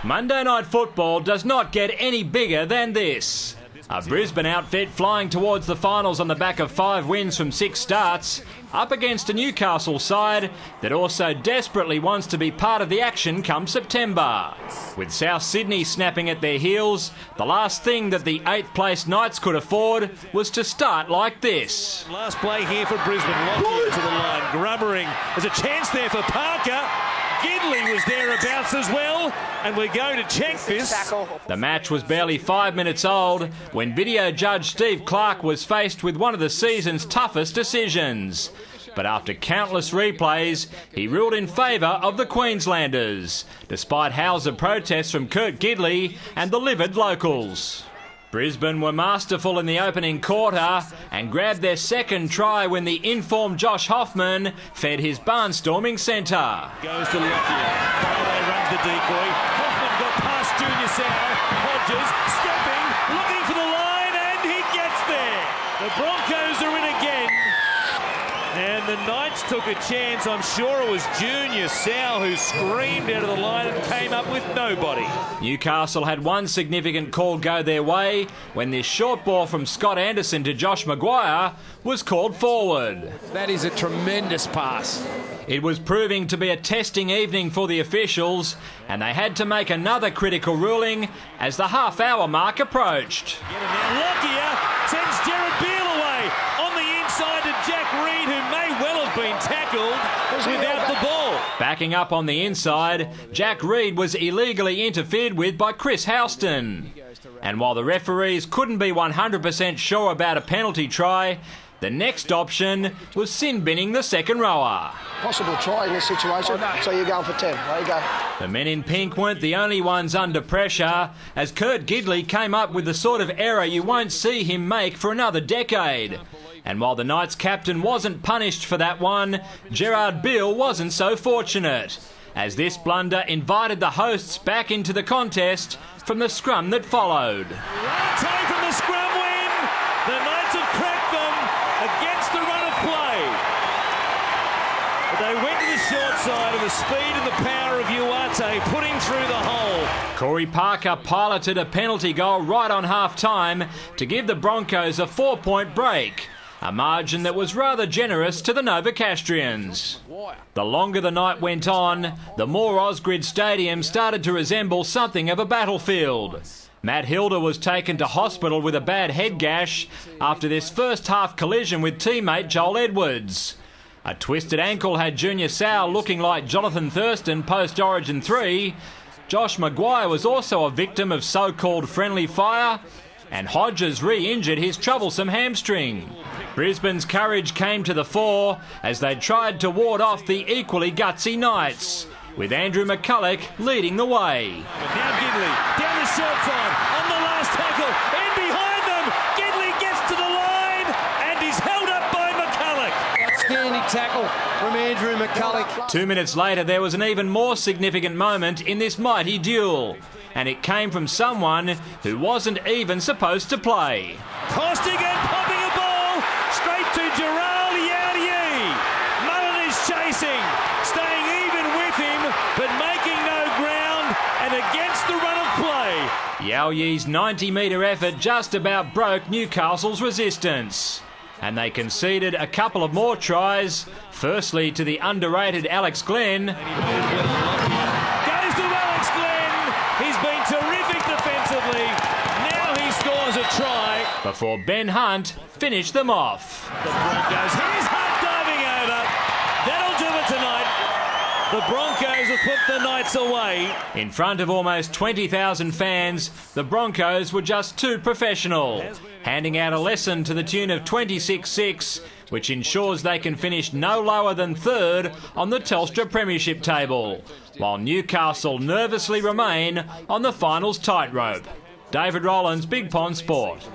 Monday Night Football does not get any bigger than this. A Brisbane outfit flying towards the finals on the back of 5 wins from 6 starts, up against a Newcastle side that also desperately wants to be part of the action come September. With South Sydney snapping at their heels, the last thing that the 8th place Knights could afford was to start like this. Last play here for Brisbane, Lockyer to the line, grubbering. There's a chance there for Parker. Gidley was thereabouts as well, and we're going to check this. The match was barely 5 minutes old when video judge Steve Clark was faced with one of the season's toughest decisions. But after countless replays, he ruled in favour of the Queenslanders, despite howls of protests from Kurt Gidley and the livid locals. Brisbane were masterful in the opening quarter and grabbed their second try when the informed Josh Hoffman fed his barnstorming centre. Goes to Lockyer. Faraday runs the decoy. Hoffman got past Junior Sal. Hodges stepping, looking for the line, and he gets there. The Broncos are in again. And the Knights took a chance. I'm sure it was Junior Sal who screamed out of the line and came up with nobody. Newcastle had one significant call go their way when this short ball from Scott Anderson to Josh Maguire was called forward. That is a tremendous pass. It was proving to be a testing evening for the officials, and they had to make another critical ruling as the half-hour mark approached. Lockyer sends Jared Beale away on the inside to Jack Reed, who may well have been tackled without the ball. Backing up on the inside, Jack Reed was illegally interfered with by Chris Houston. And while the referees couldn't be 100% sure about a penalty try, the next option was sin-binning the second rower. Possible try in this situation, so you're going for 10. There you go. The men in pink weren't the only ones under pressure, as Kurt Gidley came up with the sort of error you won't see him make for another decade. And while the Knights captain wasn't punished for that one, Gerard Beale wasn't so fortunate, as this blunder invited the hosts back into the contest from the scrum that followed. Take from the scrum win. The Knights have cracked them against the run of play. But they went to the short side, and the speed and the power of Uarte put him through the hole. Corey Parker piloted a penalty goal right on half-time to give the Broncos a 4-point break, a margin that was rather generous to the Novocastrians. The longer the night went on, the more Ausgrid Stadium started to resemble something of a battlefield. Matt Hilder was taken to hospital with a bad head gash after this first half collision with teammate Joel Edwards. A twisted ankle had Junior Sal looking like Jonathan Thurston post-Origin 3. Josh Maguire was also a victim of so-called friendly fire, and Hodges re-injured his troublesome hamstring. Brisbane's courage came to the fore as they tried to ward off the equally gutsy Knights, with Andrew McCulloch leading the way. Now Gidley down the short side on the last tackle, and behind them Gidley gets to the line and is held up by McCulloch. Outstanding tackle from Andrew McCulloch. 2 minutes later, there was an even more significant moment in this mighty duel, and it came from someone who wasn't even supposed to play. Costigan popping a ball straight to Gerald Yaudie. Mullen is chasing, staying even with him, but making no ground and against the run of play. Yaudie's 90-metre effort just about broke Newcastle's resistance, and they conceded a couple of more tries, firstly to the underrated Alex Glenn. Goes to Alex Glenn. He's been terrific defensively. Now he scores a try. Before Ben Hunt finished them off. The Broncos, he's Hunt diving over. That'll do it tonight. The Broncos have put the Knights away. In front of almost 20,000 fans, the Broncos were just too professional, handing out a lesson to the tune of 26-6, which ensures they can finish no lower than third on the Telstra Premiership table, while Newcastle nervously remain on the finals tightrope. David Rollins, Big Pond Sport.